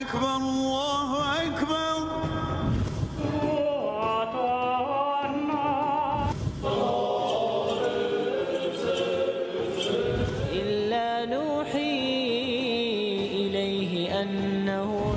أكبر الله أكبر إلا نوحي إليه أنه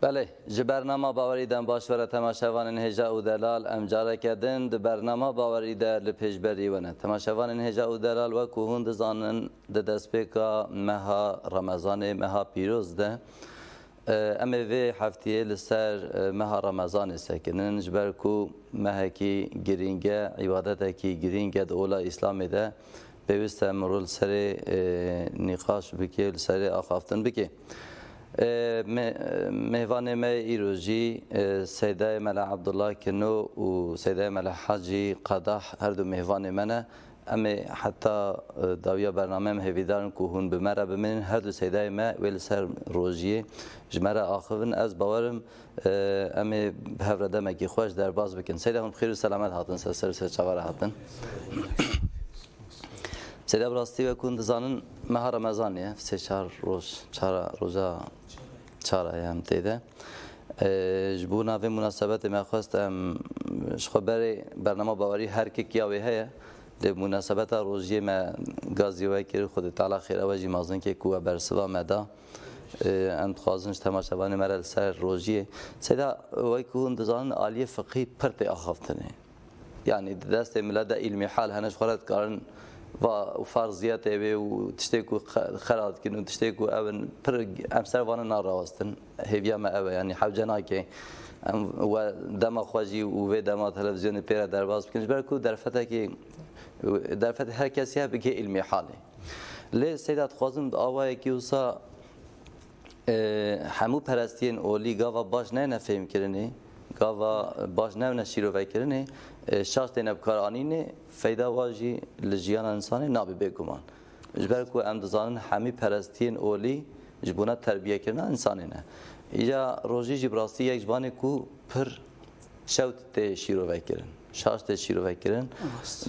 بله برنامه باوری دم باشور تماشاوان هجا و دلال امجاره کردن د برنامه باوری در لپیشبری ونه تماشاوان هجا و دلال و کوهند زانن د دسپیکا مها رمضان مها پیروز ده اما وی هفتیه لسر مها رمضان سکنن جبر کو مها کی گرینگه عبادت کی گرینگه دولا اسلام ده بویست مرول سر نقاش بکی سر آخافتن بکی مهوان ما ایروجی سیده ملا عبدالله کنو و سیده ملا حاجی قدح هر دو مهوان منه اما حتی داویا برنامه مهویدارن که هون بمره بمینن هر دو سیده ما ویل سر روژیه جمره آخوون از باورم اما بهورده مکی خوش در باز بکن سیده هم خیر و سلامت هاتن سر چواره هاتن سیده براستی و کند زانن ماه رمضانیه سه چهار روز روزا چهار ایام تیده جبونا به مناسبت ما خواستم خبر برنامه باوری هر کی کیاوی هست به مناسبت روزی ما گازی وای که خود تعالی خیر اوجی مازن که کو برسوا مدا ام خوازنش تماشاوان مرل سر روزی سیدا وای کو اندزان عالی فقهی پرت اخافتنه یعنی دست ملت علمی حال هنش خورد کارن و فرضیت اوی و تشتیکو خراد کنن و تشتیکو اون پر امسر وان ناراستن هیویا ما اوی یعنی حوجنا که و دم خواجی و دم تلویزیون پیرا درباز بکنش برکو در فتح هر کسی ها بگه علمی حاله لی سیدات خوازم آوای که وسا همو پرستین اولی گاوا باش نه نفهم کرنه گاوا باش نه نشیرو وای کرنه شاش تنب کارانینه فایده واجی لجیان انسانی نابی بگمان جبر کو امدزان همی پرستین اولی جبونا تربیه کردن انسانی نه یا روزی جبراستی یک جوانی کو پر شوت ته شیرو وای کردن شاش ته شیرو وای کردن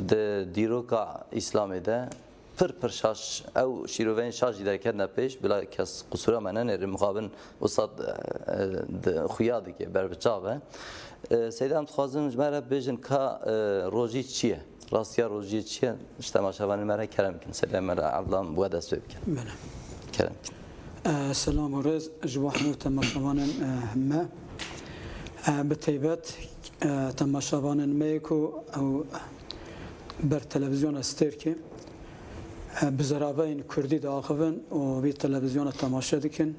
د دیروکا اسلامی ده پر شاش او شیروین شاش در کردن پیش بلا کس قصورا منن مقابل استاد خویادی که بر بچاوه سیدم خوازم جمره بجن که روزی چیه راستیا روزی چیه اجتماع شوانی مرا کرم کن سلام مرا عبدالله بود است بکن بله کرم سلام و رز جوحنو تماشاوان ما بتیبت تماشاوان میکو او بر تلویزیون استرکی بزرابین کردی داخلن و بی تلویزیون تماشا دکن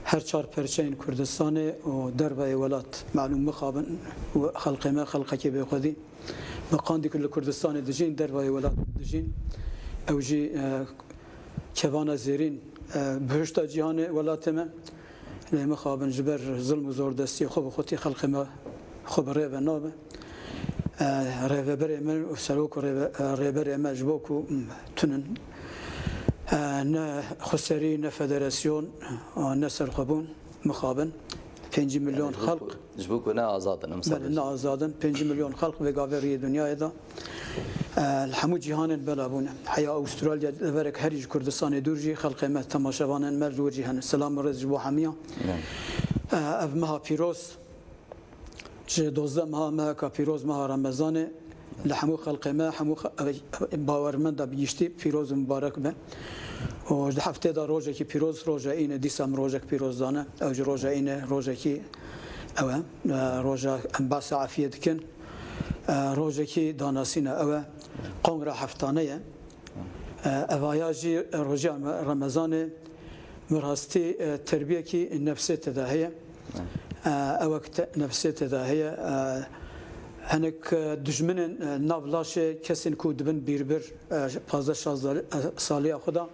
هر چهار پرچه این کردستان و دربای ولات معلوم مخابن و خلق ما خلقه که به خودی مقاندی کل کردستان دجین دربای ولات دجین اوجی کبان زیرین بهشت جهان ولات ما مخابن جبر ظلم و زوردستی خوب خودی خلق ما خوب ریب نابه ریبر من و سلوک ریبر ما جبوکو تنن نه خسری نه فدراسیون نه سرخبون مخابن 5 میلیون خلق جبوکو نه آزادن بله نه آزادن 5 میلیون خلق به گاوری دنیای دا الحمو جهان بلابونه حیا استرالیا ورک هریج کردستان دورجی خلق ما تماشاوان مر دور جهان سلام رز جبو حمیا اف مها پیروز چه 12 ماه کا پیروز ماه رمضان لحمو خلق ما حمو باورمند بیشتی پیروز مبارک به و هفته دا روزه کی پیروز روزه این دیسم روزه پیروز دانه او روزه این روزه کی او روزه انباس عافیت کن روزه کی داناسینه او قنگره هفتانه اوایاجی روزه رمضان مراستی تربیه کی نفسیت داهیه او نفسیت داهیه هنک دشمن نابلاش کسین کو دبن بیربر 15 سالی خدا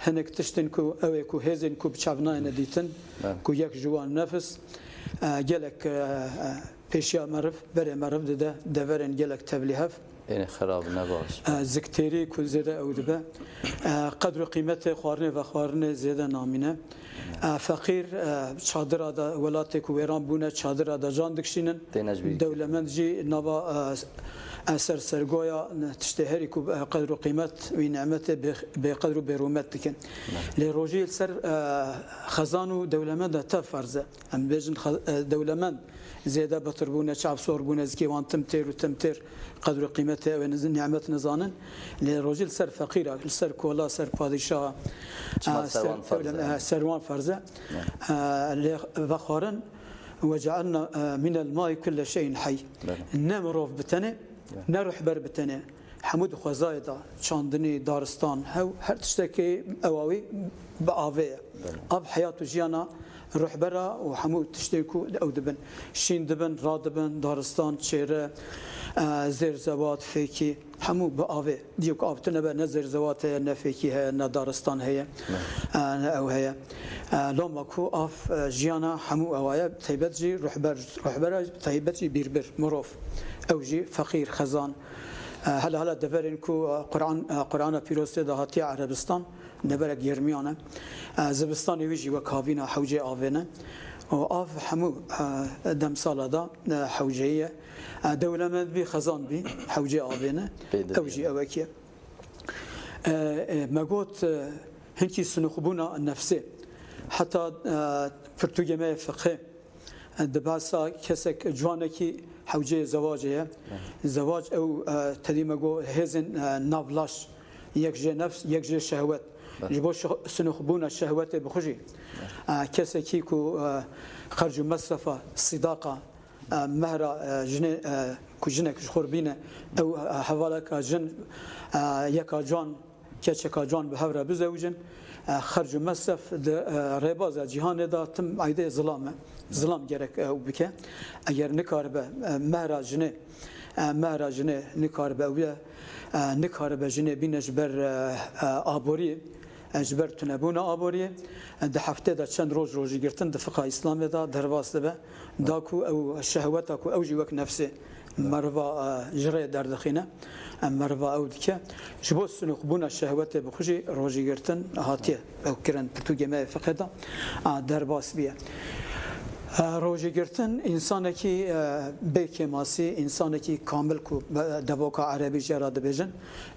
هنك تشتن كو أو كو هزن كو بشافنا نديتن كو يك جوان نفس جلك بيشيا مرف بري مرف ده دفرن جلك تبليهف يعني خراب نباش زكتيري كو زيادة أو دبا قدر قيمته خوارنه و خوارنه زيادة نامينه فقير چادر ادا ولاتك ويران بونه چادر ادا جان دکشینن دولمند جي نبا اثر سرگويا تشتهري كو قدر قيمت ونعمته بقدر برومت دكن لروجي سر خزانو دولمند تفرزه ام بيجن دولمند زياده بتربونه شعب صوربونه زكي وان تمتر وتمتر قدر قيمته ونزن نعمت نزانن لروجل سر فقيره سر كولا سر بادشاه سروان فرزه لفخارن وجعلنا من الماء كل شيء حي نمروف بتنه نروح بر بتنه حمود خوزايدا شاندني دارستان هو هر تشتكي اواوي باوي اب حياه جيانا روح برا وحمود تشتكو او دبن شين دبن رادبن دارستان شيره زير زوات فيكي حمو باوي ديوك ابتنا بنزر زوات نفيكي هي ندارستان هي او هي لما كو اف جيانا حمو اوايا تيبتجي روح بر تيبتجي بيربر مروف اوجي فقير خزان هلا دفرن كو قران بيروسته دهاتي عربستان نبرك يرميانه زبستان ويجي وكافينا حوجي اوينا وآف حمو دم سالدا حوجية دولة من بي خزان بي حوجي آبينا أوجي أوكي ما قلت هنكي سنخبونا النفسي حتى فرتوجي ما فقه دباسا كسك جوانكي حوجي زواجية زواج أو تدي ما قو هزن نابلاش يكجي نفس يكجي شهوات جبوا سنخبونا الشهوات بخجي كسكي كو خرج مصرفة صداقة مهرة جن كو جنك خربينة أو حوالك جن يكا جان كشكا جان بهورة بزوجن خرج مصرف رباز جهان دا تم عيدة ظلام جرك أو بك أجر نكاربة مهرة جن نكاربة ويا نكاربة جن بينجبر آبوري اجبر تنبونا آبوریه ده هفته ده چند روزی گرتن ده فقه اسلام ده درواست به داکو او شهوت کو او جوک نفسه مروا جره در دخینه مروا او دیگه جبوس نخبونا شهوت بخوجی روزی گرتن هاتیه او کرن تو جمع فقه ده درواست بیه روزی گرتن انسانی که بیکماسی انسانی که کامل کو دواکا عربی جرا دبیجن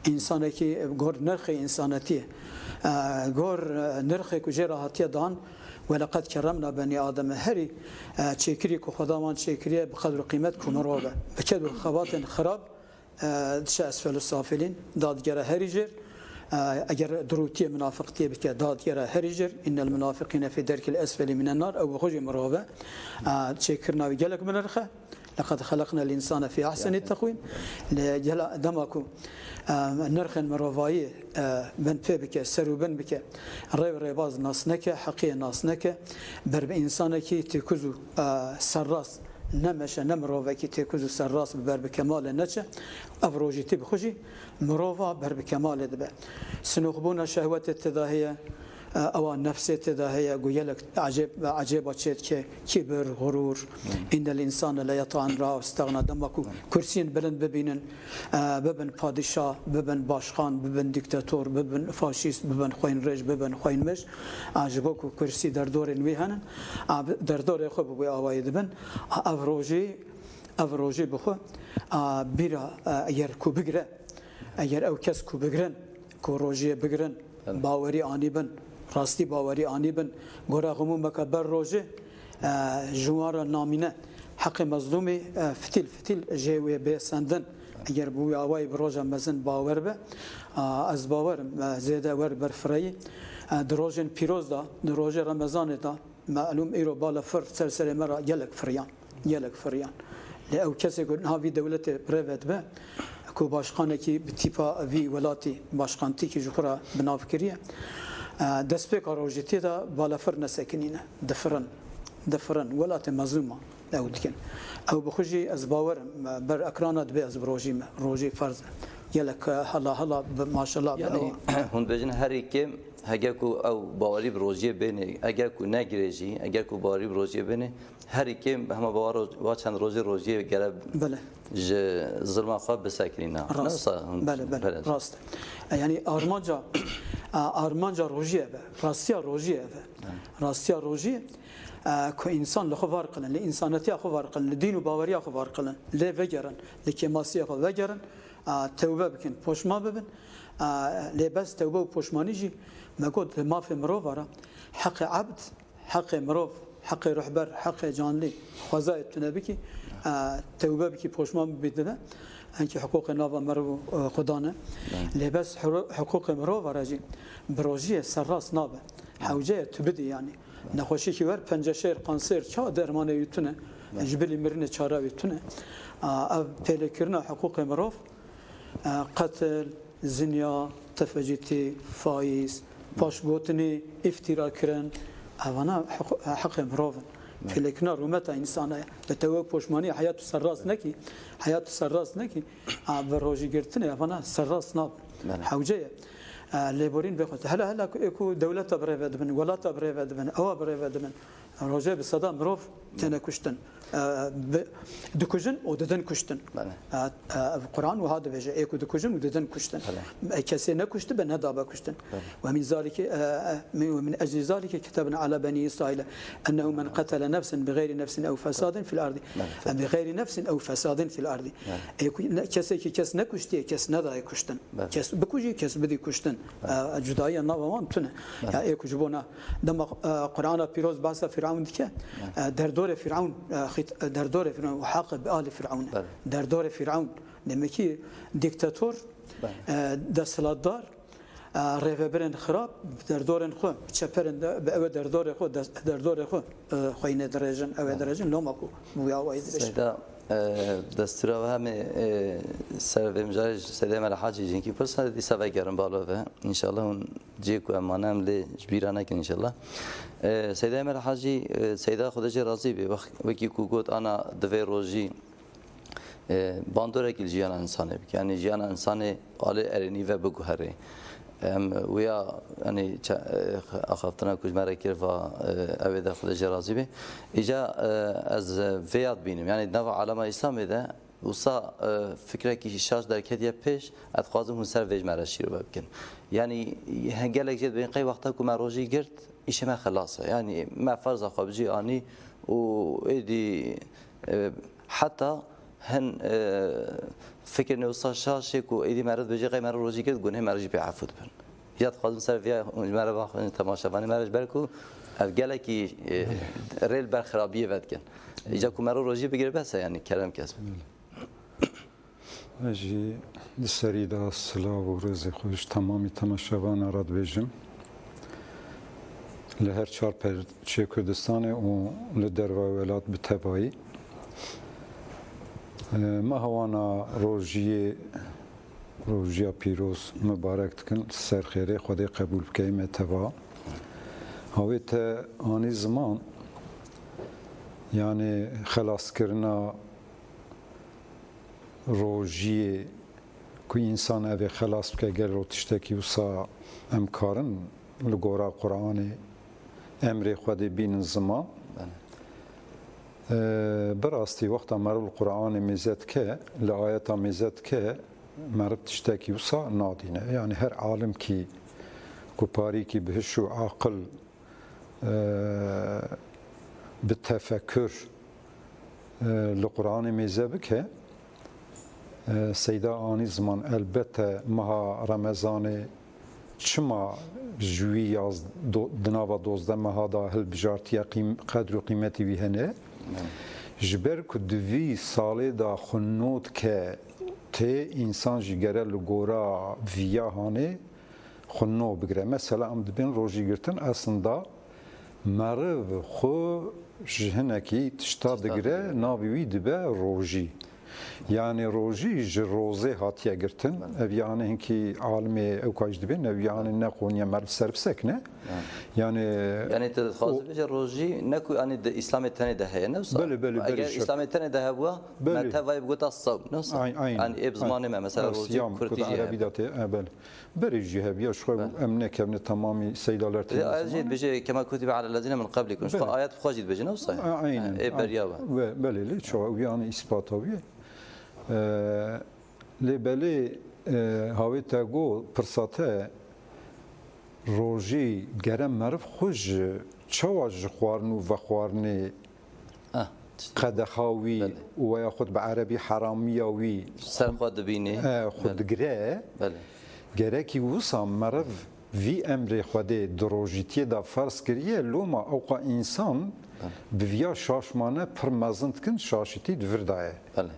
انسانی که گور نرخ انسانیه گور نرخ کجرا هاتیه دان ولقد كرمنا بني آدم هري تشكري كو خدامان تشكري بقدر قيمت كمروبه بكد خبات خراب دش اسفل السافلين دادجرا هريجر اگر دروتي منافقتي بك دادجرا هريجر ان المنافقين في درك الاسفل من النار او خرج مروبه تشكرنا وجلك من الرخه لقد خلقنا الانسان في احسن التقويم لجل دمكو نرخن مروفاي بن بك سروبن بك ريباز ناسنك حقيقه ناسنك برب انسانك تكزو سراس نمش نمروفك تكزو سراس برب كمال نچه افروجيتي بخوجي مروفا برب كمال دبه سنخبون شهوه التداهيه او نفس تداهيه قيلك عجيب اشيت كبر غرور ان الانسان لا يطعن را استغنى دمكو كرسين بلند ببينن ببن بادشاه ببن باشخان ببن ديكتاتور ببن فاشيست ببن خوين رج ببن خوين مش عجبكو كرسي در دور ويهن در دور خو بو اوايد بن افروجي بخو بيرا اگر كو بگره اگر او کس کو بگرن کو روجي بگرن باوري اني بن راستي باوري اني بن غورا غمو مكبر روجي جوار نامينه حق مظلومي فتيل جوي بسندن اگر بو اواي بروجا مزن باور به از باور زياده ور برفري دروجن بيروز دا دروج رمضان دا معلوم ايرو بالا فر سلسله مره يلك فريان لأو كسي قلنا هذه دولة بريفت به كو باشخانه كي بتيبا في ولاتي باشخانتي كي جخرا بنافكريه دسبيك روجيتي دا بالافر نسكنينه دفرن ولاتي مظلومه او دكن او بخوجي ازباور بر اكرانات به از روجي فرض gelek hala maşallah yani hund bejin her iki eğer ku ev bavarî bi rojiye bêne eğer ku negirêjî eğer ku bavarî bi rojiye bêne her iki hema bavar va çend rojiye gere bele ji zilma xwe bisekirîne bele rast yani armanca rojiye be rastiya rojiye ku insan li xwe var qilin li insanetiya xwe var qilin li dîn û baweriya xwe var qilin lê vegerin li kêmasiya xwe vegerin tewbe bikin poşma bibin lê bes tewbe û poşmanî jî me got li mafê mirov ara heqê ebd heqê mirov heqê rihber heqê canlî xwezayê tune bikî tewbe bikî poşman bidine enkî hiqûqê nava mirov û xwedane lê bes hiqûqê mirov ara jî bi rojiyê serrast nabe hewceyê tu bidî yanî nexweşîkî wer penceşêr kanser ça dermanê wî tune ji bilî mirinê çara wî tune ev pêlêkirina hiqûqê mirov قتل زنیا تفجیتی فایز پاشگوتنی افترا کردن اوانا حق مروفن فلکنا رومت انسانه به تو پشمانی حیات سرراس نکی حیات سرراس نکی و روزی گرتنه اوانا سرراس ناب حوجه لیبورین بخواد هلا اكو دولت بريفد من ولات بريفد من او بريفد من روزه به صدا مروف تنکشتن دکوژن و ددن کشتن قرآن و هذا بيجي ايكو دکوژن و ددن کشتن کسی نکشت به ندابه کشتن ومن ذلك ومن اجل ذلك كتبنا على بني اسرائيل انه من قتل نفسا بغير نفس او فساد في الارض بغير نفس او فساد في الارض ايكو کسی که کس نکشتی کس ندای کشتن کس بکوجی کس بدی کشتن جدایی نوان تونه یا ايكو جبونا دم قرآن پیروز بحث فرعون که در دور فرعون در دور فرعون وحاق بآل فرعون در دور فرعون نمکی دیکتاتور دستلاتدار رهبران خراب در دورن خو چپرن به او در دور خو خوینه درجن او درجن لوماکو بویا واید سیدا دستور و همه سر ومجاج سیدا مال حاجی جنکی پر سال دی سبای گرم بالا و ان شاء الله اون جیکو امانم لی جبیرانه کن ان شاء الله سیدا مال حاجی سیدا خودش راضی به وقتی کو گفت انا دوی روزی باندوره کل جیان انسانه بک یعنی جیان انسانه عالی ارنی و بگوهره ویا یعنی اخافتنا کج مرکر و اوید خودش راضی به ایجا از ویاد بینیم یعنی نوع علامه اسلامی ده وصا فكره كي شاش در كديه پیش اتخاذهم من سر ويج مرشي رو بكن يعني هنگلك جد بين قي وقتا كو مروجي گرت ايش ما خلاصه يعني ما فرض خبجي اني و ايدي حتى هن فكر انه وصا شاشك وايدي مرض بيجي قي مروجي گرت گونه مرجي بعفو بن ياد خاذ من سر فيها مره باخ تماشاواني مرج بركو الگلكي ريل بر خرابيه ودكن ايجا كو مروجي بگير بس يعني كلام كسب اجي سريدا سلاو و رزق خوش تمامی تماشاوان راد بيجم لهر چار پر چه کردستان و لدر و ولات بتبایی ما هوانا روژیا پیروز مبارک کن سر خیره خودی قبول بکیم تبا هاویت آنی زمان یعنی خلاص کرنا روژی که انسان اوی خلاص بکه گل رو تشتکی وصا امکارن لگورا قرآن امر خود بین زمان براستی وقتا مرو القرآن میزد که لآیت میزد که مرد تشتکی وصا نادینه یعنی هر عالم کی کپاری کی بهش و عقل بالتفكر القرآن میزد که سیدا آنی زمان البته مها رمضان چما جوی از دناوا دوزده مها دا هل بجارتی قدر و قیمتی وی هنه جبر که دوی ساله دا خنود که ته انسان جگره لگورا ویا هانه خنو بگره مثلا ام دبین روژی گرتن اصلا مرو خو جهنکی تشتا دگره ناوی دبه روژی Yani roji ji roze hatiye girtin. Ev yani hinki alimi ev kaç dibin. Ev yani ne konuya merv serpsek ne? Yani te xwazim bêje rojî neku anî di İslamê de heye ne? Belê Eger İslamê de hebûye me tevayê bigota saw ne? Yani ev zamanê me mesela rojî Kurtî jî Arabî da te belê. Berê jî hebiya şu em nekevne tamamî seydalar te. Ayet jî bêje kema kutibe alellezîne min qablikum. Şu ayet xwe jî bêje ne? Aynen. Ev beriya be. Ve belê ço yani ispataviye. Lê belê havê te got pirsate rojî gerem meriv xwe ji çawa ji xwarin û vexwarinê qedexa wî û ya xwe bi erebî heramiya wî Ser xwe dibînî. xwe digire Belê. gerekî wisa meriv vî emrê Xwedê di rojîtiyê de ferz kiriye loma ewqa însan bi viya şaşmane pir mezin dikin şaşîtî di vir de ye. Belê.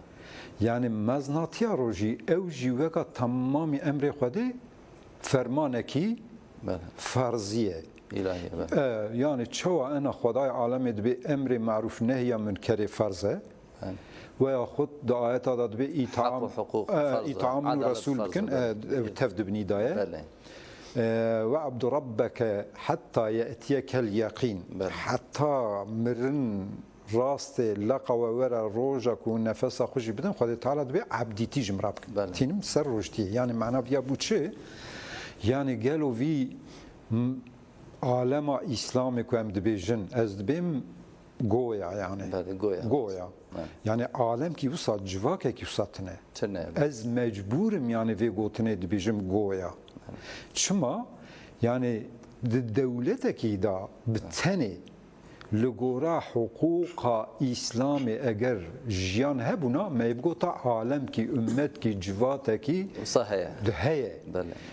Yani meznatiya rojî ew jî weka temamî emrê Xwedê fermanekî Belê. ferziye. İlahi be. Yani çawa ena Xwedayê alemê dibe emrê maruf nehya münkerê ferz e. Ve yaxud da ayeta da dibe Hak û hukuk ferz e. îtam û Adalet resul ferz e. dikin tev dibnî daye. Belê. Ve abdu rabbeke hatta ye'tiyekel yaqîn. Hatta mirin rastê leqa we were roja ku nefesa xwe jî bidin Xwedê Teala dibe abdîtî ji min bikin. Tînim ser rojtiyê. Yani mena ya bu çi? Yani gelo vî alema İslamê ku em dibêjin ez dibêm goya yani. Goya. Yani alem ki wisa civakekî wisa tune. Ez mecburim yani vê gotinê dibêjim goya. Çima yani di devletekî da bi tenê li gora huquqa İslamê eger jiyan hebûna me bigota alemkî ümmetkî civatekî heye.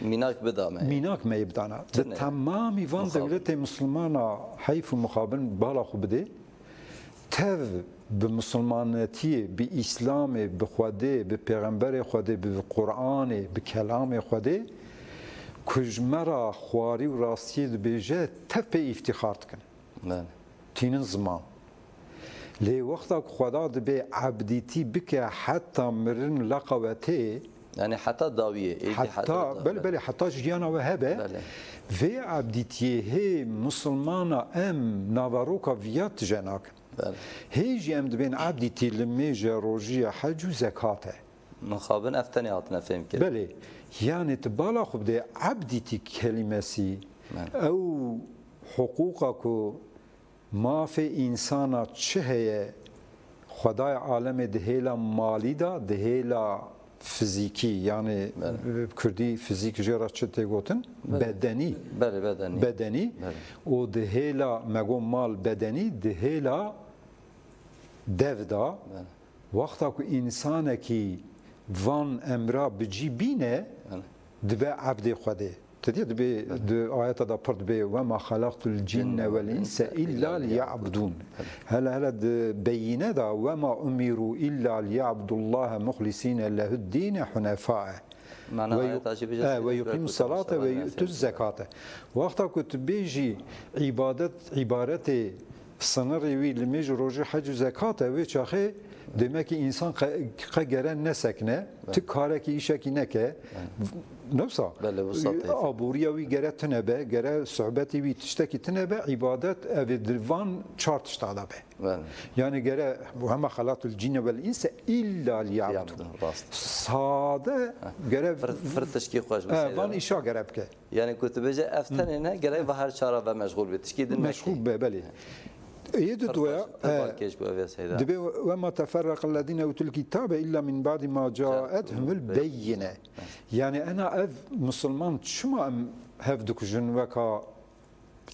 Mînak bidame. Mînak me bidana. Di temamî van devletê Müslümana heyf û muxabin bala xwe bide tev bi Müslümanetiyê bi İslamê bi Xwedê bi Peygamberê Xwedê bi Qur'anê bi kelamê Xwedê kujmera xwarî û rastiyê dibêje tev pê îftixar dikin. Tînin ziman. Lê wexta ku Xweda dibe abdîtî bike heta mirin leqa we tê yani heta dawiye. Belê heta jiyana we hebe vê abdîtiyê hê Müslümana em navaroka viya tije nakin. Hê jî em dibên abdîtî li mêje rojiya hec û zekat e. Mixabin ev tenê hatine fêm kirin. Belê. Yani ti bala xwe bide abdîtî kelimesî ew huquqa ku mafê însana çi heye Xwedaya alemê di hêla malî da di hêla fizîkî yani Kurdî fizîk jê ra çi tê gotin bedenî bedenî û di hêla me got mal bedenî di hêla dev da wexta ku însanekî van emra bicî bîne dibe abdê Xwedê. Tediye dibe di ayeta da pir dibe ve ma halaqtul cinne vel insa illa liya'budun. Hele di beyine da ve ma umiru illa liya'budullaha muhlisine lehu'd-din hunefa. Ve yuqimus salate ve yu'tuz zakate. Wexta ku tibêjî ibareti sınırı wî li mêj rojî hec û zekat ve çaxê demek ki insan geren nesekne ti karekî îşekî neke nefsa abûriya wî gere tune be gere sohbetî wî tiştekî tune be ibadet evê divan çar tişta da be yani gere hema halatul cinne vel insa illa liya'budun sade gere firtişkî xweş van îşa gere bike yani ku tu bêje ev tenê ne gere ve her çara ve meşgul be tişkî din meşgul be belê يدد دبي وما تفرق الذين اوتوا الكتاب الا من بعد ما جاءتهم البينه يعني انا ev Müslüman şuma hevduk jinveka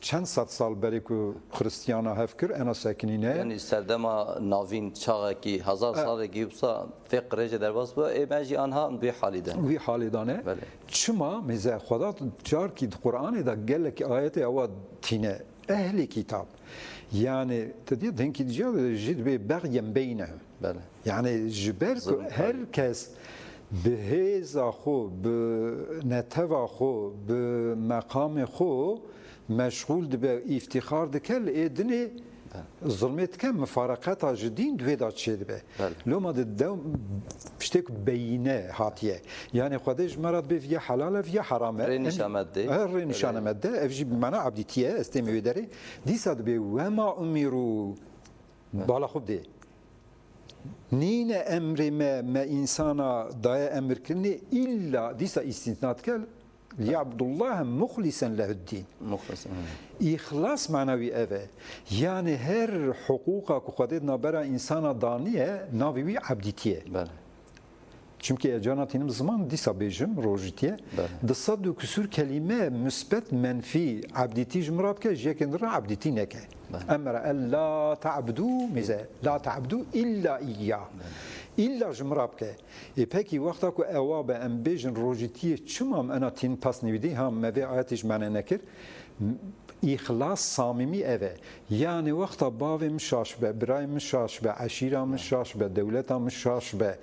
çend sat sal beri ku Hristiyana hevkir ena sekinine yani serdema navin çağaki hazar saleki yupsa fiqrece derbas bu emeji anha bi haliden vi halidane şuma meze Xweda car ki Kur'an'da gelek ayeti ava tine ehli kitap yani tediye denki diyeceği jid bagyen beynehum yani jiber herkes beheza xo be neteva xo be makam xo meşgul dibe iftihar dikel edini ظلمت كم مفارقات جدين دويدا تشي دبي لو ما دو بشتك بينه هاتيه يعني خدش مرض بي في حلال في حرام رينشا ماده رينشان ماده افجي بمعنى عبديتيه استمي وداري دي صاد بي وما امروا بالا خب دي نين امر ما انسانا داي امر كني الا ديسا استثناء كل ليعبد الله مخلصا له الدين مخلصا إخلاص معنوي أبا يعني هر حقوقك وخدتنا برا إنسان دانية ناوي عبديتيه بله çünkü ecanatinin zaman disa bejim rojitiye disa küsur kelime müsbet menfi abditi jmrabke jekenra abditi neke emra la ta'budu mize la ta'budu illa iyya illa jmrabke peki vakta ku ewabe em bejin rojitiye çumam anatin pasnividi ham meve ayetiş mane nekir İhlas samimi eve. Yani vakta bavim şaşbe, birayim şaşbe, aşiram şaşbe, devletam şaşbe.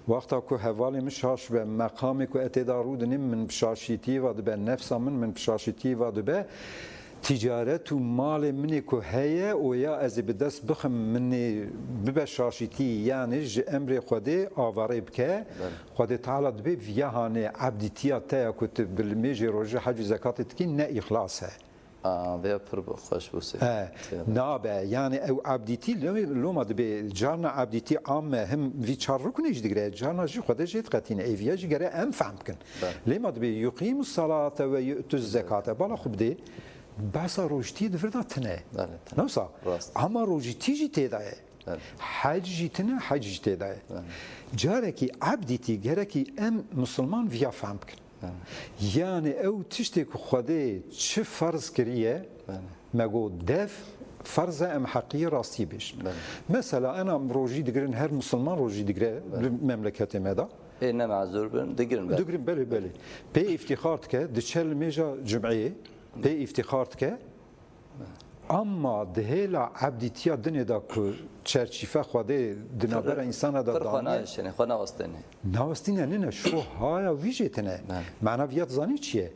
Vakta ku hevalim şaşbe, makami ku etedarudinim min bşaşiti ve be nefsamın min bşaşiti ve be ticaretu mali mini ku heye o ya ez bi dest bixim mini bibe şaşiti yani ji emri xwedê avarê bike xwedê teala dibe viyahane abditiya te ku tu bil mêjê rojê hecî zekatê dikî ne ihlas he ve pır xoş buse nabe yani ev abditi loma dibe carna abditi amme hem vi çarruk ne jdigre carna ji xwedê jê tqetîne eviye ji gere em fehm bikin lêma dibe yuqîmu salate ve yu'tu zekate bala xub dê بحثا روجتي دفردا تنه نوسا اما روجتي جي تيداي حج جي تنه حج جي تيداي جاركي عبدتي جاركي ام مسلمان فيا فهمك يعني او تشتك خدي چه فرض كريه ماغو دف فرض ام حقي راستي بيش مثلا انا روجي دغرن هر مسلمان روجي دغره مملكتي مدا انا معذور بن دغرن بلي بي افتخار تك دشل ميجا جمعيه به افتخار که اما دهلا عبدیتیا دنیا دا که چرچیفه خواده دنابر انسان دا دانه خوانا وستنه ناوستینه نه شو هایا ویجتنه معنویت زانی چیه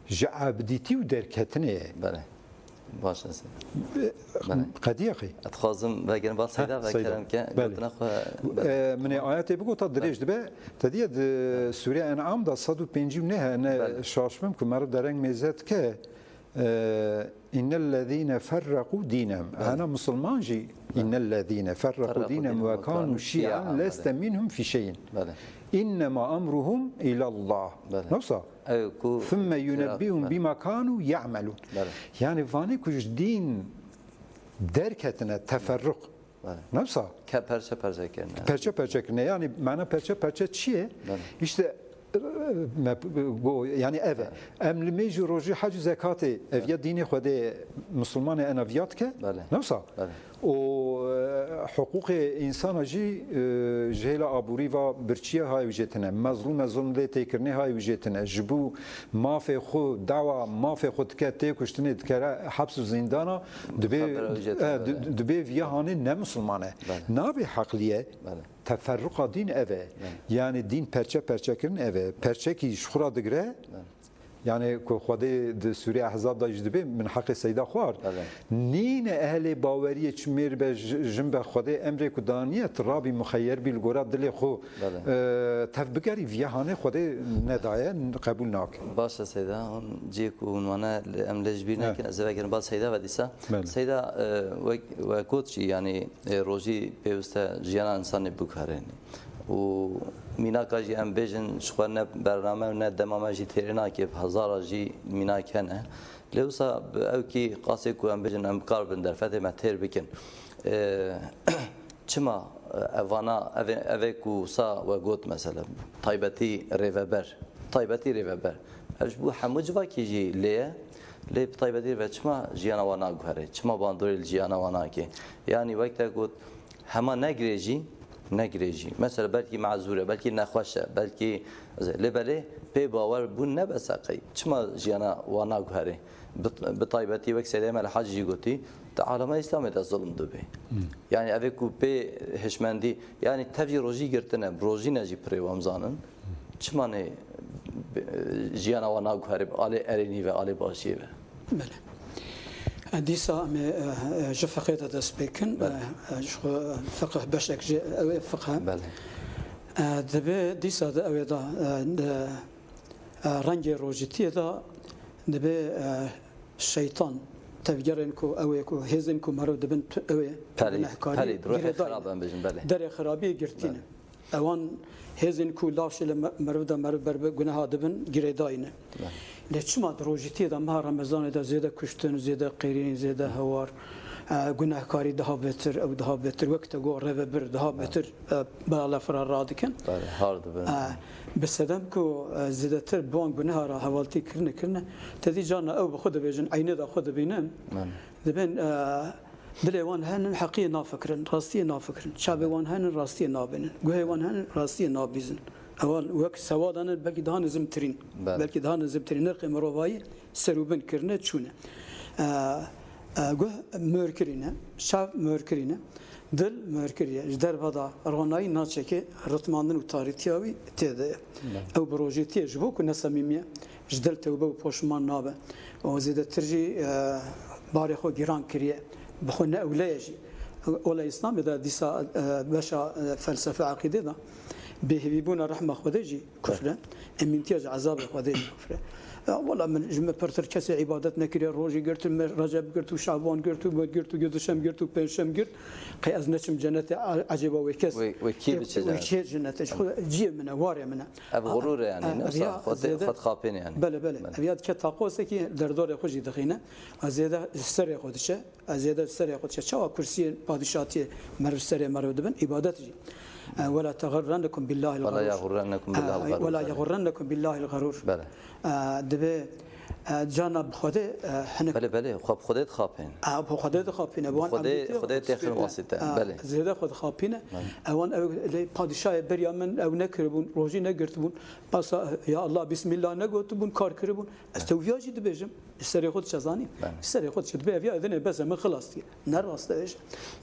جا عبدیتی و درکتنه بله باشه قدیه خی اتخازم بگیرم با سیدا و کرم که من آیات بگو تا دریج دبه تدیه سوره انعام دا 150 نه نه شاشمم که مرد درنگ میزد که إن الذين فرقوا دينهم أنا مسلمان جي إن الذين فرقوا دينهم وكانوا شيعا لست منهم في شيء إنما أمرهم إلى الله نفسه ثم ينبئهم بما كانوا يعملون يعني فاني كوش دين دركتنا تفرق نفسه perçe kerine yani mana perçe çiye işte يعني eve emlimi roji hac zekatı evya dini xwedê Müslüman enaviyat ke nefsa o hukuki insana jî jêla aburî va birçiye hay wijetine mezlûm zulmê têkirine hay wijetine ji bo mafê xwe dawa mafê xwe dike tê kuştinê dikere heps û zîndana dibe viyahanê ne Müslüman e nabe heqliye teferruqa din eve yani din perçe kirin eve perçekî ji xwe digire yani ku xwedê di Sûriye Ehzab da jî dibe min heqê seyda xwar nîne ehlê baweriyê çimêr be jin be xwedê emrê ku daniye tu rabî muxeyyer bî li gora dilê xwe tev bigerî viyahanê xwedê nedaye qebûl nake باشه سیدا اون جی کو عنوانه ام لجبی نه که از وگرن با سیدا و دیسا سیدا و کوچی یعنی روزی پیوسته جیان انسان بکارن و مینا کاجی ام بیژن شخوانه برنامه نه دمامه جی ترینا که هزار جی مینا کنه لوسا او کی قاسی کو ام بیژن ام کار بندر فته متر بکن چما اوانا اوه کو سا و گوت مثلا طایبتی ریوبر اش بو همو جوا کی جی لی طایبتی و چما جیانا وانا گهره چما باندوری جیانا وانا کی یعنی وقت گوت هما نگریجی مثلا بلکی معذوره بلکی نخوشه بلکی لبله پی باور بون نبسقی چما جیانا وانا گهره بطایبتی وقت سلام الحج جیگوتی عالم اسلام ده ظلم دبی یعنی اوه کو پی هشمندی یعنی تفجی روزی گرتنه روزی نجی پریوام زانن چما نه جیانا وانا گهره آل ارینی و آل باشیه بله دیسا جفقه دست بکن فقه بشک فقه بله دبی دیسا دا اوی دا رنگ روجیتی دا دبی شیطان تفجرن کو اوی کو هزن کو مرو دبن اوی پلی روح خراب هم بجن بله در خرابی گرتینه اوان هزن کو لاشل مرو دا مرو بر گناه دبن گریداینه لچما روجیتی دا ماه رمضان دا زیاده کشتن زیاده قیرین زیاده هوار گناهکاری daha beter او daha beter وقت گو رو بر daha beter بالا فرار رادکن بله هارد بله بسدم کو زیادتر بون گناه را حوالتی کرنه تدی جان او بخود بیجن عینه دا خود بینن دبن دلوان هن حقیقی نافکرن راستی نافکرن شابوان هن راستی نابینن گوهوان هن راستی نابیزن اول وقت سوادان بلکه daha نظم ترین بلکه daha نظم ترین نرخ مروایی سروبن کرنه چونه گوه مرکرینه شاف مرکرینه دل مرکریه جدر بدا رونایی ناچکی رتماندن و تاریتیاوی تیده او بروجیتیه جبو که نسمیمیه جدل توبه و پوشمان نابه و زیده ترجی باری خو گیران کریه بخو نه اولیجی اولی اسلام دا دیسا بشا فلسفه عقیده دا بهویبون رحمه خودجی کفره امینتیاج عذاب خودجی کفره والله من جمع پرتر کسی عبادت نکریه روزی گرت رجب گرت و شعبان گرت و بود گرت و گردشم گرت و پنجشم گرت قی از نشم جنت عجیبه و کس وکی بچه جنتش خود جیه منه واره منه اب غرور يعني خود خاپین يعني بله اویاد که تاقوسه که در دور خوشی دخینه ازیده سر خودشه ازیده سر خودشه چه کرسی پادشاهی مرو سر مرو دبن عبادت جی ولا تغرنكم بالله الغرور ولا يغرنكم بالله الغرور بله دبه جانب خوده حنك بله خب خودت خاپین ابو خودت خاپینه وان خودت تخل واسطه بله زیاده خود خاپینه وان پادشاه بریامن او نکربون روزی نگرتبون پس یا الله بسم الله نگوتبون کار کربون استویاجی دبجم سر خود چزانی سر خود شد به بیا اذن بس من خلاص نراستش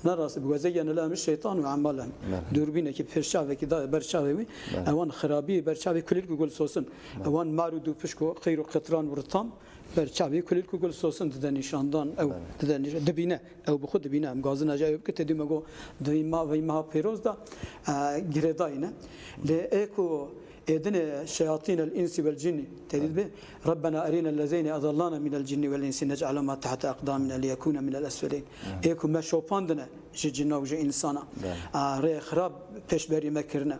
نراست بوزين لهم الشيطان وعملهم دوربينه كي فرشاوي كي برشاوي اوان خرابي برشاوي كل جوجل سوسن اوان مارودو فشكو خير قطران ورطام برشاوي كل جوجل سوسن دنيشاندان او دبينه او بخود دبينه مغازنا جايب كتدي مغو ديما ويما فيروز دا جريداينه لايكو إذن شياطين الإنس والجن تدل به ربنا أرينا الذين أضلانا من الجن والإنس نجعلهما تحت أقدامنا ليكون من الأسفلين إيكو ما شوفاندنا جنا وجه إنسانا ري خراب پیش بری مکرنا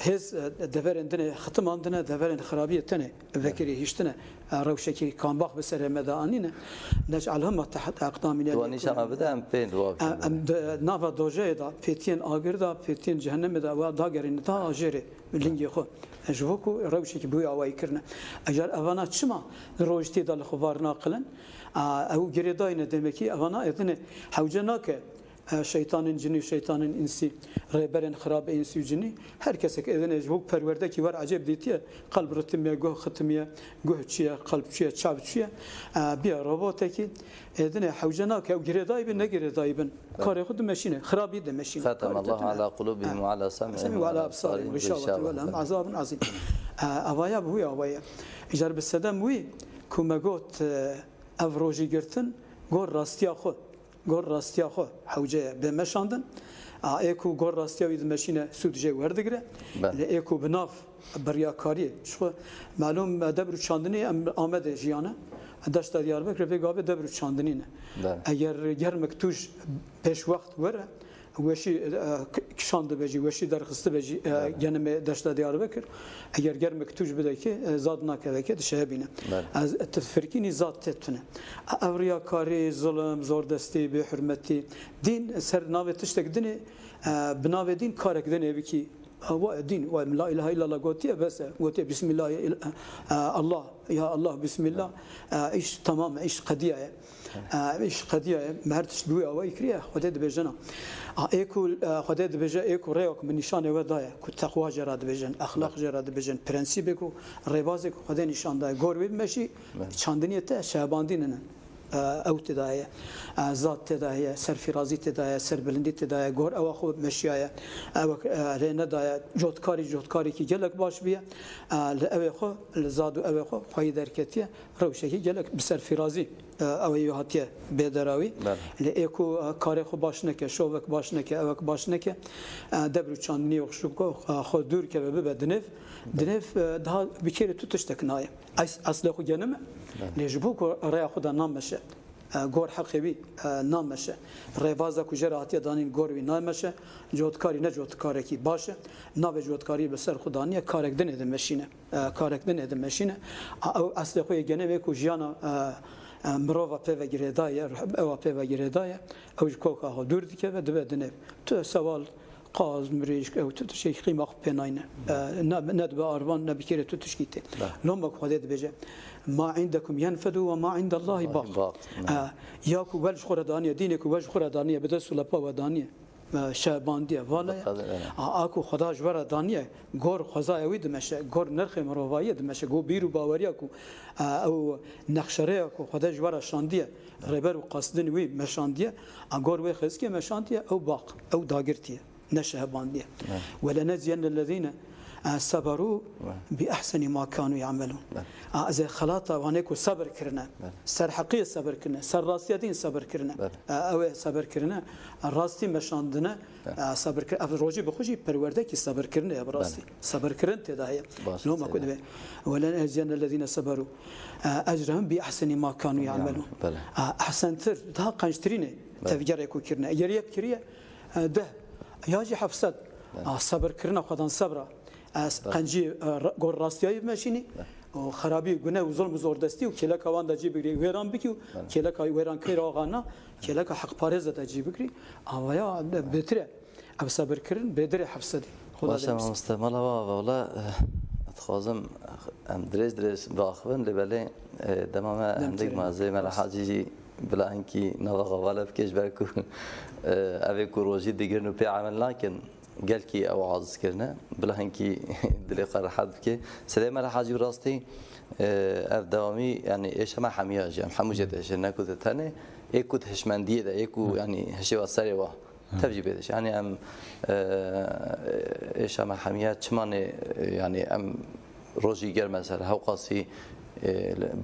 هز دفرن دنه ختم عندنا دفرن خرابية تنه ذكري هشتنا روشكي كان باخ بسر مدانينا نجعلهم تحت أقدامنا دوانيش أنا بدأ أم بين دواك نافا دوجه دا بيتين آگر دا بيتين جهنم دا و داگرين دا آجره لنگی خو جوکو روشکی بوی آوای کرنه اگر اوانا چما روشتی دال خوار ناقلن او گریداین دمکی اوانا ادنه حوجنا که şeytanın cini, şeytanın insi, rehberin xarab insi cini, herkese ki edene jvuk perverde ki var acayip diytiye, kalb ritmiye, goh xitmiye, goh çiye, kalp çiye, çav çiye, bir robota ki edene havcana ki ev gireday bin ne gireday bin, kare xudu meşine, xarabi de meşine. Khatam Allah ala kulubihim ve ala sam'ihim ve ala absarihim ve şavat ve lehum azabun azim. Avaya bu ya avaya. İcar bisedem bu kumagot ev roji girtin, gor rastiya xo. گور راستیا خو حوجه به مشاندن ایکو گور راستیا وید ماشینه سودجه وردگره ایکو بناف بریاکاری شو معلوم دبر چاندنی آمده جیانه داشت دیاربکر به گاوه دبر چاندنی نه اگر گرمک توش پیش وقت وره وشی کشانده بجی وشی درخسته بجی گنم داشت دیاربکر اگر گرمک توش بده که زاد نکه که دشه بینه از تفرقینی زاد تتونه اوریا کاری ظلم زوردستی به حرمتی دین سر ناو تشتک دینه بناو دین کارک دینه بکی و دین و لا اله الا الله قوتي بس قوتي بسم الله الله يا الله بسم الله ايش تمام ايش قضيه ايش قضيه مرتش دوي او يكريه خدد بجنا ايكو خدد بجا ايكو ريوك من نشان ودايه كو تقوا جراد بجن اخلاق جراد بجن برنسيبكو ريبازك خد نشان دا گور مشي چاندنيته شعباندينن او تدايه ذات تدايه سرفرازي تدايه سربلندي تدايه گور او خو مشيايه او رينا دايه جوتكاري كي جلك باش بيه او خو زادو او خو فايده دركتيه روشكي جلك بسرفرازي اوی هاتیه بدراوی بله. لیکو کار خو باش نکه شوک باش نکه اوک باش نکه دبر چاندنی و شوک خو دور که به دنف daha bir kere tutuştaknaya aslı xu geneme lejbu ko raya xuda nameşe gor haqibi nameşe revaza ku jeratiya danin gorvi nameşe jotkari ne jotkare ki başı nave jotkari be ser xudaniye karekden edin meşine karekden edin meşine aslı xu geneme ku jana مرۆڤ پێوەگرێدایە ئەوە پێوەگرێدایە ئەوش کۆکە دوور دیکە بە دەبێت دنێ تو سەواڵ قاز مريش او تشي قيمه بيناين ند باربان نبكيره تشكيته لما خديت بيجه ما عندكم ينفد وما عند الله باق ياكو ولش خردانيه دينك ولش خردانيه بدس ولا با دانيه شعباندیه والا آکو خدا جوره دانیه گور خزای وید مشه گور نرخ مروایی دمشه گو بیرو باوریا کو او نقشره کو خدا جوره شاندیه ربر و قصدن وی مشاندیه گور وی خزکی مشاندیه او باق او داگرتیه نشه باندیه ولا نزين الذين صبروا باحسن ما كانوا يعملون از خلاطه وانكو صبر كرنا سر حقيقه صبر كرنا سر راستيين صبر كرنا او صبر كرنا راستي مشاندنا صبر كر روجي بخوجي پرورده کی صبر كرنا براستي صبر كرن تدايه لو ما كنت ولا نزين الذين صبروا اجرهم باحسن ما كانوا يعملون احسن تر ده قنشترينه تفجر يكو كرنا يريك كريه ده ياجي حفصت صبر كرنا خدان صبره قنجي گور راستیای ماشینی و خرابی گناه و ظلم زوردستی و کلک وان دجی بگیری ویران بکیو کلک ویران کیر آقانا کلک حق پارز دجی بگیری آویا بهتره اب صبر کردن بدره حفصدی باشه مستعمل والا اتخاذم ام درس باخون لبله دمام عندك مازه مال حاجی بلا انکی نواغ والا بکش برکو اوی کوروجی دیگر نو پی عمل لکن قال كي او عاز كرنا بلا هنكي دلي قرر حد كي سلام على حاجي راستي اف دوامي يعني ايش ما حمياج يعني حموجه ايش ناكو ثاني ايكو هشمنديه ده ايكو يعني هشي وسري وا تبجي بيدش يعني ام ايش ما حميات شمان يعني ام روجي جر مثلا هوقاسي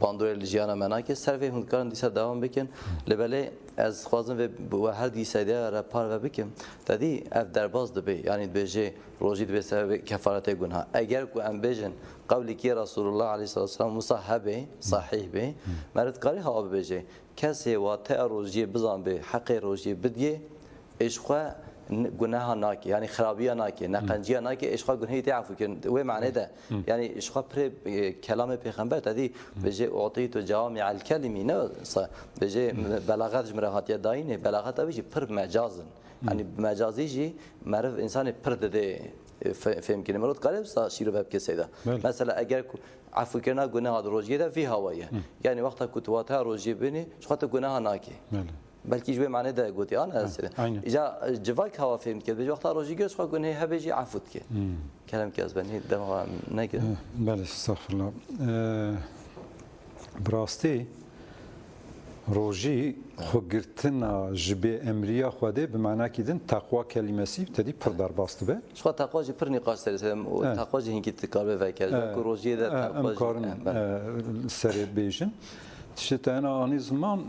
باندور الجیانا مناکه سرفه هندکارن دیسا دوام بکن لبله از خوازم و هر دیسا دیا را پار و بکن تدی اف درباز دبی یعنی بجه روزی دبی سبب کفارت گناه اگر کو ام بجن قبلی کی رسول الله علیه السلام مصاحبه صحیح به مرد کاری ها بجه کسی واته روزی بزن به حق روزی بدیه اشخوا گناه ناکی یعنی خرابی ناکی نقنجی ناکی اشخا گناهی تعفو کن و معنی ده یعنی اشخا پر کلام پیغمبر تدی بجه اعطیت جوامع الکلمی نه بجه بلاغت جمرهاتیه داینه بلاغت بجه پر مجازن یعنی مجازی جی معرف انسان پر ده فهم کنه مرد قالب سا شیرو باب کسیده مثلا اگر عفو کردن گناه روزی ده فی هوایه یعنی وقتا کتواتها روزی بینی اشخا گناه ناکی بلکه جوی معنی ده گوتی آن هسته اجا جواک هوا فهم کرد به وقت روزی گوش خو گناه هبجی عفوت که کلام که از بنی دم نگه بله استغفر الله براستی روزی خو گرتنا جبه امریا خوده به معنی کدن تقوا کلمسی تدی پر در باست به شو تقوا جی پر نقاش سرسم تقوا جی هنگی تکار به وکر که روزی ده تقوا امکارن سر بیشن تشت أنا عن زمان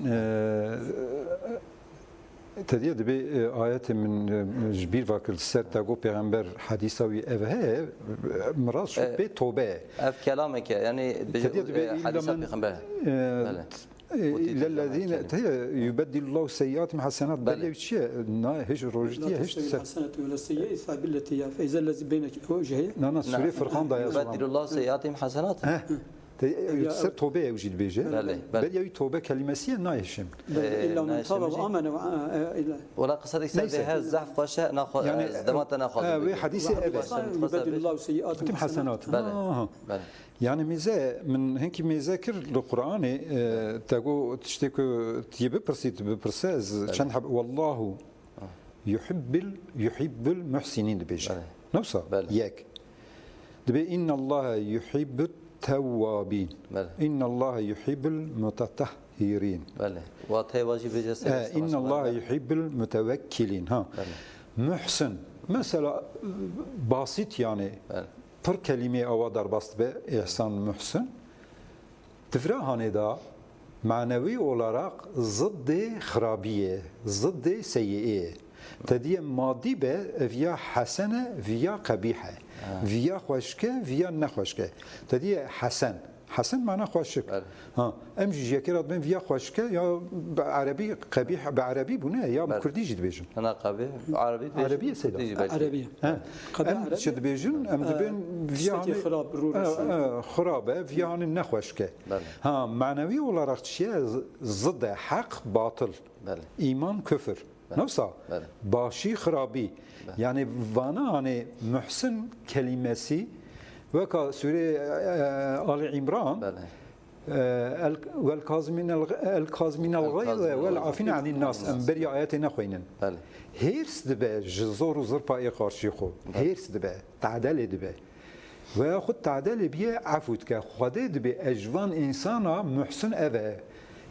تدير دبي آيات من جبير وكل سر تقول پیغمبر حديثاوي أفه مراد شو بي توبة أف كلامك يعني حديث پیغمبر إلى الذين يبدل الله سيئاتهم حسنات بل شيء هيش روجتي هيش حسنات ولا سيئة فبالتي فإذا الذي بينك وجهه نانا سوري فرقان ده يبدل الله سيئاتهم حسنات سر توبه وجد بيجه بل يوي توبه كلمسيه نايشم الا من تاب وامن ولا قصدك سبب هذا الزحف قشاء ناخذ دمات ناخذ وي حديث يبدل الله سيئاتهم حسنات بله يعني ميزه من هيك مذاكر القران تقول تشتكي تجيب برسيت ببرساز عشان والله يحب المحسنين بيجه نفسه ياك دبي ان الله يحب التوابين إن الله يحب المتطهرين إن الله يحب المتوكلين ها محسن مثلا بسيط يعني پر كلمة أو در بست به إحسان محسن تفرع هندا manevi olarak zıddı harabiye, zıddı seyyiye. Tediye maddi be viya hasene viya kabihe. Viya hoşke viya ne hoşke. Tediye hasen. حسن معناه خوشك ها امجي جاكيرات بين فيا خوشك يا بعربي قبيح بعربي بنا يا بكردي جد بيجن انا قبيح عربي عربيه سيدا عربيه ام شد بيجن ام دبن فيا خراب خرابه فيا نخوشك ها معنوي olarak شيء ضد حق باطل ايمان كفر نفسه باشي خرابي يعني وانا hani محسن kelimesi وكا سورة آل عمران والكاظمين الغيظ والعافين عن الناس ام بري آياتنا خوينن هيرس دبا جزور وزربا قارشي خو هيرس دبا تعدل دبا وياخذ تعدل بيه عفوت كا خده دبا اجوان انسانا محسن اوه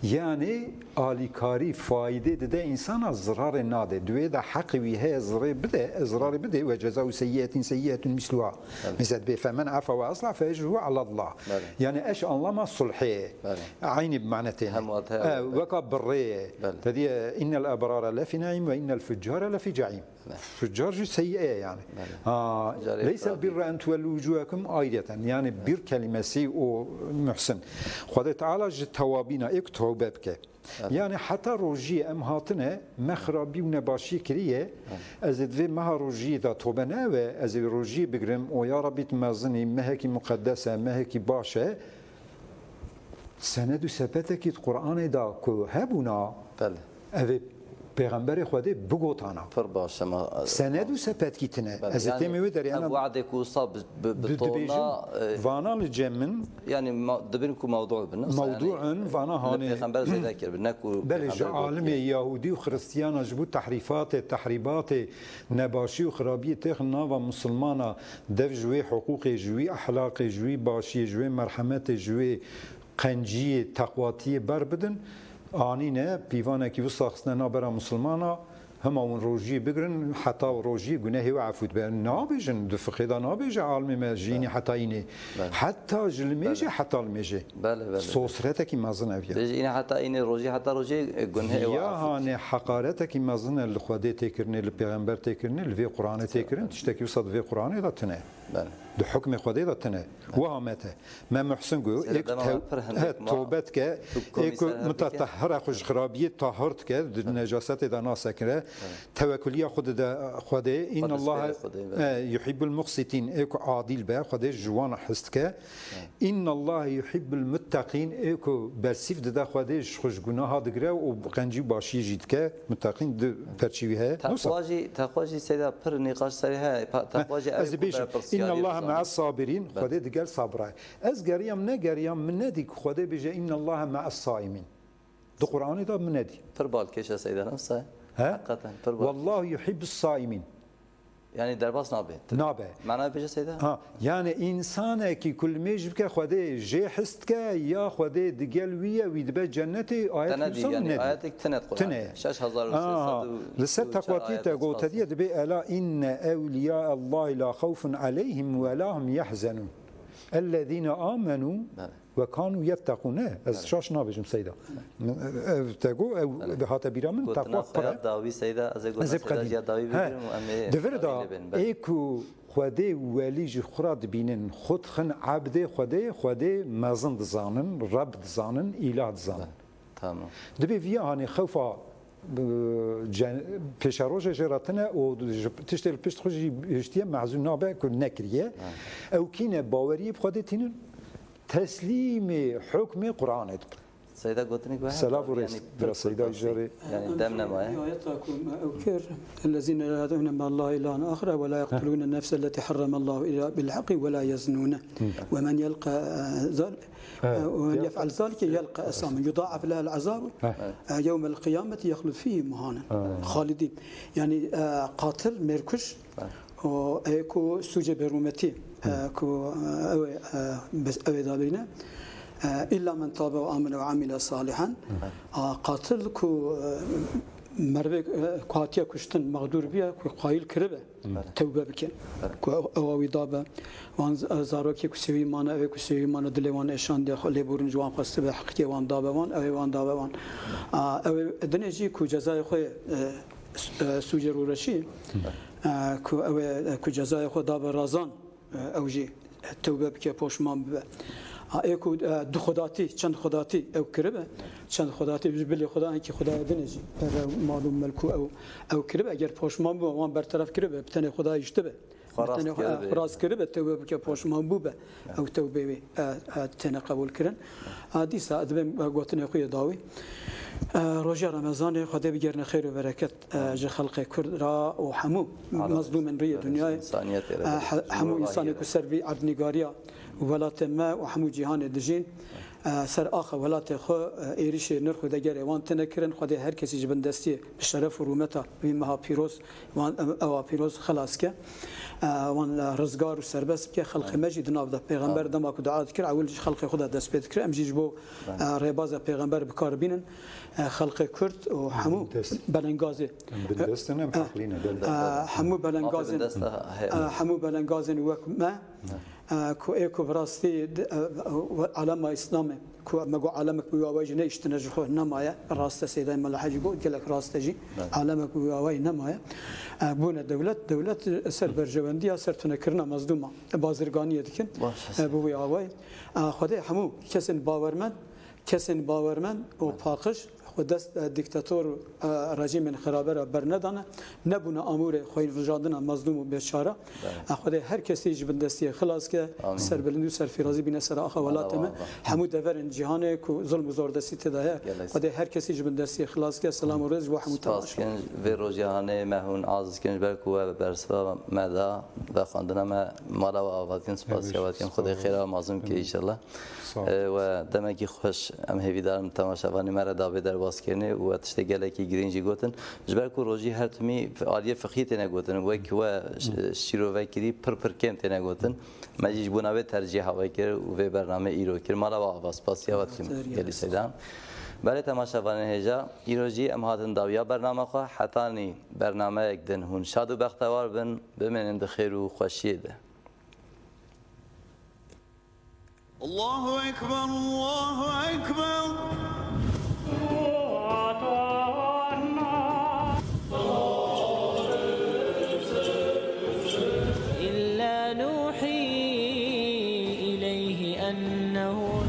يعني آلیکاری فایده ده انسان ضرر ناده دوی ده حقی ویه ضرر بده و جزاء سیئة مثلها مثل فمن عفا و اصلح فاجره على الله يعني ايش انلما صلحيه عيني بمعنتين وكا بريه تدي ان الابرار لفي نعيم وان الفجار لفي جحيم فجار سيئه يعني ليس البر ان تولوا وجوهكم آية يعني بر كلمسي ومحسن خدا تعالى توابينا بابك يعني حتى روجي ام هاتنه مخربي ونباشي كريه ازد في مها روجي دا توبنا و از روجي بگرم او يا ربي تمازني مهكي مقدسه مهكي باشه سند ثبتك القران دا كو هبونا بله اوي پیغمبر خدا بگوتانا پر باشه ما سند و سپت کیتنه از تمی و داری انا وعدك وصاب بطولنا وانا الجمن يعني دبركم موضوع بالنص موضوع وانا هاني پیغمبر ذکر بنكو بل عالم يهودي وخريستيان جبو تحريبات نباشي وخرابي تخنا ومسلمانا دف جوي حقوق جوي اخلاق جوي باشي جوي مرحمت جوي قنجي تقواتي بربدن آنینه پیوانه کی وساخسنا نابرا مسلمانا هم اون روجی بگرن حتی روجی گناهی و عفوت بر نابیجن دفقیدا نابیج عالم مجینی حتی اینه حتی جلمیجه حتی المیجه بله سوسرته کی مازن اویا این حتی این روجی گناهی و یا هانه حقارته کی مازن لخواده تکرنه لپیغمبر تکرنه لوی قرآن تکرن تشتکی وسط وی قرآن داتنه بله ده حكم خدای داتنه وهامته ما محسن جو یک توبت که یک متطهره خوش خرابی طهرت که نجاست دانا سکره توکلی خود خدای این الله يحب المقسطين یک عادل به خدای جوان حست که این الله يحب المتقين یک بسیف ده خدای خوش گناه دگره و قنجی باشی جید که متقین ده پرچیوه تقواجی سیدا پر نقاش سریها تقواجی این الله مع الصابرين خدای دیگر صبره از گریم نه گریم من ندی خدای بجه این الله مع الصائمين ده قرآن ده من ندی فربال کیش سیدا نفسه حقیقتا فربال والله يحب الصائمين يعني درباس نابه معناه بيجي سيدا يعني انسان کی کل میج که خدای جه حست که یا خدای دگلویه و دبه جنتی آیت يعني آیتك تنت قرآن 6300 لسه تقواتي تقول تدي دبه الا ان اولياء الله لا خوف عليهم ولا هم يحزنون الذين امنوا وكانوا يتقون از شاش نابجم سيدا تقول بهات بيرامن تقوى داوي سيدا از سيدا داوي بيرم دفردا ايكو خدای ولیج خراد بینن خود خن عبد خدای مازن دزانن رب دزانن اله دزانن تمام دبی ویا هانی خوفا پیشاروج جراتنا و تشتل پشت خوشی اشتیا معزون نابه که نکریه او کینه باوری بخواد تینن تسلیم حکم قرآن سيدا قلتني واحد سلام ورئيس درا سيدا جاري يعني دمنا ما يطاكم أوكر الذين لا يدعون مع الله إلها آخر ولا يقتلون النفس التي حرم الله إلا بالحق ولا يزنون ومن يلقى ومن يفعل ذلك يلقى أثاما يضاعف له العذاب يوم القيامة يخلد فيه مهانا خالدين يعني قاتل مركش ايكو سوجة برومتي كو بس أوي دابينا إلا من تاب وآمن وعمل صالحا قاتل كو مروه قاتیا کشتن مقدور بیا که قایل کرده توبه بکن که اوی دابه وان زاروکی کسیوی مانه اوی کسیوی مانه دلوان اشان دی خلی برن جوان قصد به حقیقی وان دابه وان اوی وان دابه وان اوی دنیجی که جزای خوی سوجر و رشی که اوی که جزای خود دابه رازان اوجی توبه بکن پوشمان ببه ایکو دو خداتی چند خداتی او کربه چند خداتی بلی خدا اینکه خدا دنیجی پر معلوم ملکو او کربه اگر پوشمان بو وان برطرف کربه بتنه خدا یشته خراس کربه توبه بکه پوشمان بو به او توبه تنه قبول کردن دیسا ادبم گوتنه خوی داوی روزی رمضان خدا بگیرن خیر و برکت ج خلق کرد را و همو مظلوم ری دنیای همو انسانی که سر وی عدنگاریا ولات ما و همو جهان دجین سر آخر ولات خو ایریش نرخ دگر وان تنکرن خدا هر کسی جبن دستی به شرف و رومتا و مها پیروز وان او پیروز خلاص که وان رزگار و سربست که خلق مجید نافده پیغمبر دما کو دعا کرد اول خلق خدا دست پیدا کرد امجیج بو رباز پیغمبر بکار بینن خلق کرد و همو بلنگازه همو بلنگازه وک ما کو ایکو براستی علامه اسلامه کو مگو علامه بیاوی نیشت نجخو نمایه راست سیدای ملحجی بود گلک راست جی علامه بیاوی نمایه بونه دولت سر برجواندی سر تنکرنا مظلومه بازرگانی دکن بیاوی خدا همو کسین باورمند و پاکش و دست دیکتاتور رژیم خرابه را برندانه نبونه امور خوین وجادنا مظلوم و بیچاره خود هر کسی جبن دستی خلاص که سر بلند و سر فیرازی بین سر آخه ولاتمه همو دورن جهان کو ظلم زور دستی تدایه خود هر کسی جبن دستی خلاص که سلام و رزق و حمد تماش کن و روزانه مهون عزیز کنج بر کو برسوا مدا و خواندنا مالا و آواد کن سپاسیات کن خدا خیر و معظم که ان شاء الله و دمکی خوش ام هیوی دارم تماشاوانی مرا داوی در باز کنه و تشته گلکی گرینجی گوتن جبر کو روزی هر تمی عالیه فقهی تنه گوتن و کی و شیرو وکری پر کم تنه گوتن مجیج بناوی ترجیح هوا کر و برنامه ایرو کر مالا و آواز پاسیات کن گلی سلام برای تماشاوان هجا ایروجی ام هاتن داویا برنامه خو حتانی برنامه یک دن هون شاد و بختوار بن بمنند خیر و خوشی ده الله أكبر الله أكبر إلا نوحي إليه أنه